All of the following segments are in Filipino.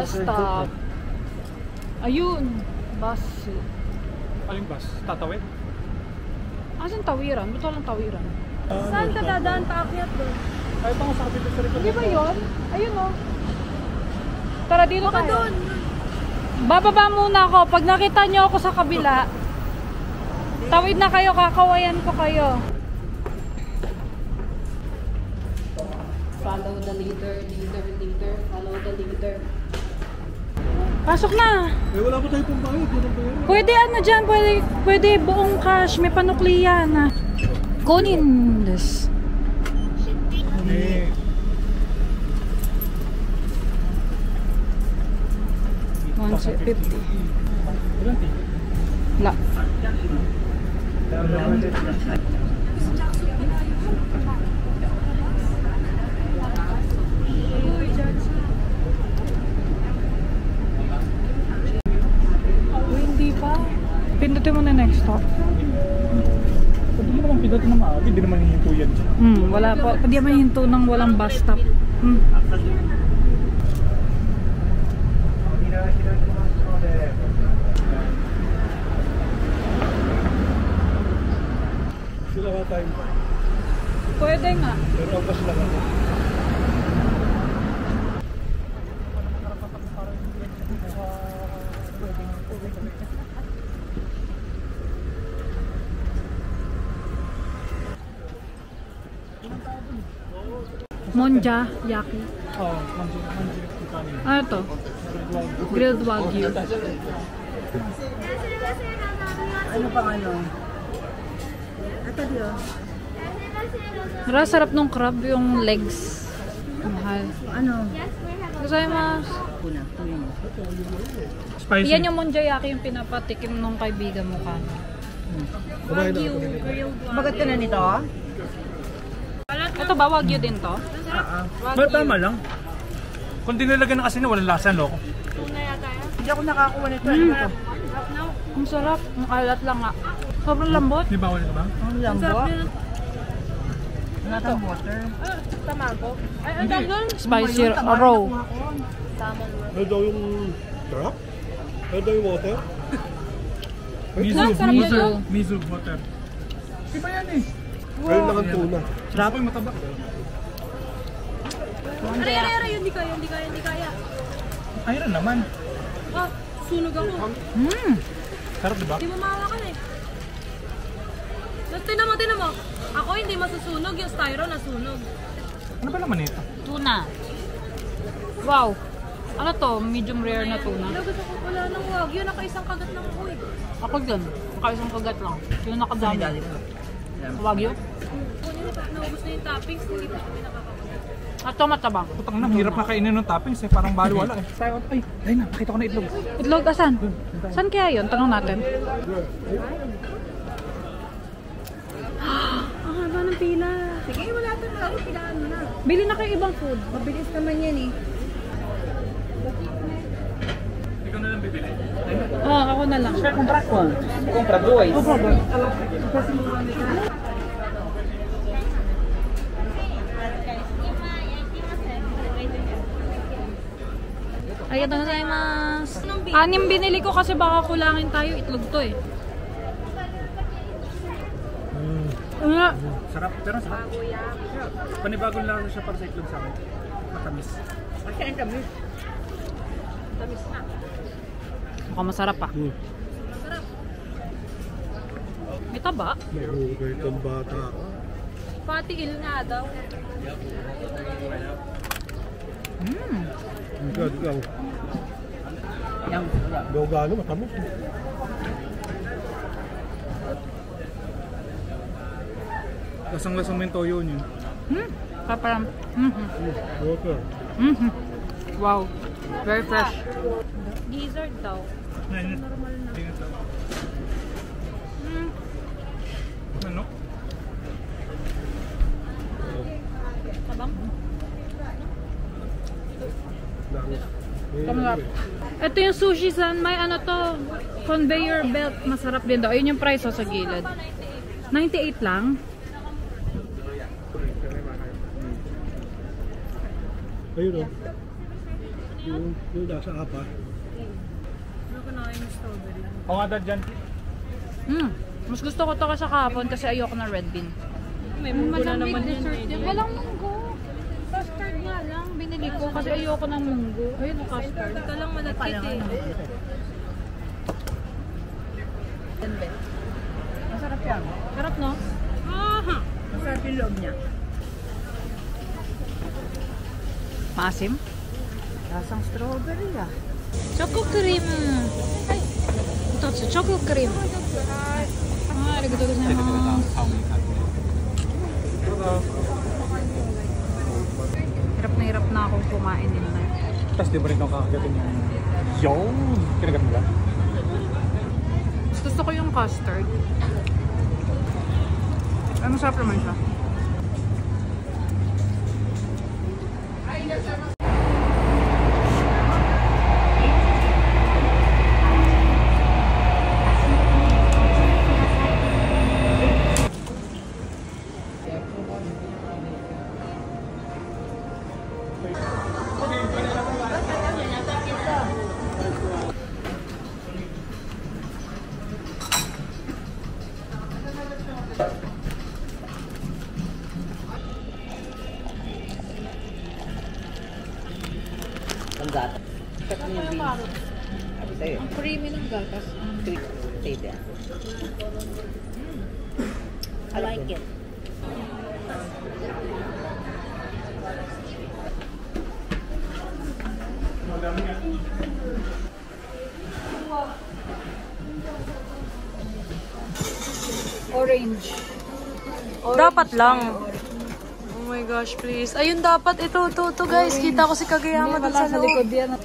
bus stop. Ayun. Bus. Aling bus? Tatawid? Asan tawiran? Ba't walang tawiran? Saan ka dadaan paakyat doon? Ay, ito nga sa kapitid sa likod. Hindi ba yun? Ayun o. Tara dito Baka tayo. doon. Bababa muna ako. Pag nakita nyo ako sa kabila, tawid na kayo, kakawayan ko kayo. Follow the leader, leader, follow the leader. Pasok na! Eh, wala pa tayo pong bayad. Pwede ano dyan, pwede buong cash, may panuklian. Kunin this. Eh. 150. Ilan ticket? La. Hindi pa. Pindutin mo na next stop. Pwede mo naman pindutin na maaga. Hindi naman hihinto yan. Wala pa. Pwede naman hinto ng walang bus stop. Sila ka time. Pwede nga. Pero ang bus lang ako. Monja Yaki. Oo, manji. Ano to? Grilled Wagyu. Ano pang ano? Ito diyo. Sarap nung crab yung legs. Mahal. Ano? Gozaimasu. Kuna. Spicy. Yan yung Monja Yaki yung pinapatikim nung kaibigan mo ka. Wagyu grilled. Bagat ka na nito? Ito ba Wagyu din to? But tama lang. Kung dinilagyan na kasi na walang lasa, loko. Hindi ako nakakuha nito. Ang sarap. Ang alat lang nga. Sobrang lambot. Di bawal ka ba? Ang lambot. Wala kang water. Tamago. Ay, ang dami spicy raw. Ano daw yung sarap? Ano daw yung water? Miso water. Iba yan eh. Ayun lang ang tuna. Sarap yung mataba. Aray, hindi kaya. Ayun naman. Ah, sunog ako. Sarap diba? Hindi mo mahawakan eh. Tinan mo. Ako hindi masusunog, yung styro nasunog. Ano ba naman ito? Tuna. Wow. Ano to? Medium rare na tuna. Gusto ko wala ng wagyu, naka-isang kagat lang ako eh. Ako dyan. Nakaisang kagat lang. Yung nakadami. Wagyu? Kunin mo, naubos na yung toppings, hindi pa kami nakakagat. Ito matabang. Putang na, hirap na kainin ng toppings eh. Parang baliwala eh. Ay, ayun na. Nakita ko na itlog. Itlog asan? Saan kaya yun? Tanong natin. Ang haba ng pila. Sige, wala ito na. Pilaan mo na. Bili na kayo ibang food. Mabilis naman yan eh. Ikaw na lang bibili. Oo, ako na lang. Comprar quanto? Compra dois? Arigatou gozaimasu. 6 binili ko kasi baka kulangin tayo. Itlog to eh. Sarap, pero sarap. Panibagong lang siya para sa itlog sa akin. Matamis. Kasi ang tamis. Tamis na. Mukhang masarap ah. May taba? Mahugay kang bata. Patiil nga daw. Ikaw. Gawgano, matamis. Lasang-lasang mo yung toyo niyo. Paparam. Water. Wow. Very fresh. Gizzard daw. Normal na. Ano? Tabang? Kamlap. Ito yung sushi san. May ano to. Conveyor belt. Masarap din daw. Ayun yung price sa gilid. 98 lang. Ayun o. Yung nasa apa. Ano ko na yung strawberry? O nga dad dyan. Mas gusto ko to kasi kahapon kasi ayoko ng red bean. May munggo na naman yun. Walang munggo. Custard nga lang. Binili ko kasi ayoko ng munggo. Ayun, custard. Ito lang malagkit eh. Masarap yan. Sarap, no? Aha! Masarap yung loob niya. Maasim? Lasang strawberry ah. Choco cream. Ay! Ito, choco cream. Ah, arigatou gozaimasu. Hirap na akong kumain din na. Tapos di ba rin kang kakagatin yung kinagat mo ba? Gusto ko yung custard. Ay, masarap naman siya. Ang gata. Check mo yung beans. Sabi sa'yo. Ang creamy ng gatas. Tete. I like it. Orange. Dapat lang. Oh my gosh, please. Ayun dapat. Ito guys. Kita ko si Kageyama dun sa loob. yan.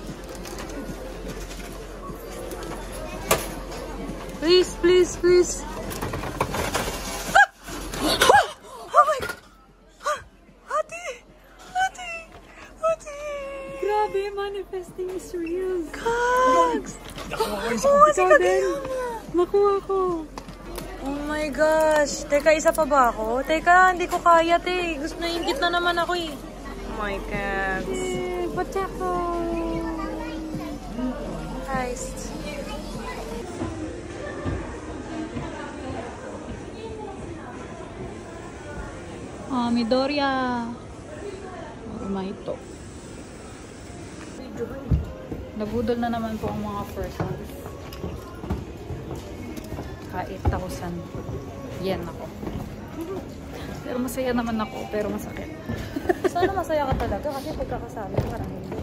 Please, please, please. Oh my God. Ate! Grabe, manifesting is real. Kags! Oh, si Kageyama. Nakuha ko. Oh my gosh. Teka, isa pa ba ako? Teka, hindi ko kaya, te. Gusto na ingit na naman ako eh. Oh my God. Pacheco. Heist. Midoriya. Ito. Nabudol na naman po ang mga persons. Ka 8,000 yen ako. Pero masaya naman ako, pero masakit. Sana masaya ka talaga kasi pagkakasama parang hindi.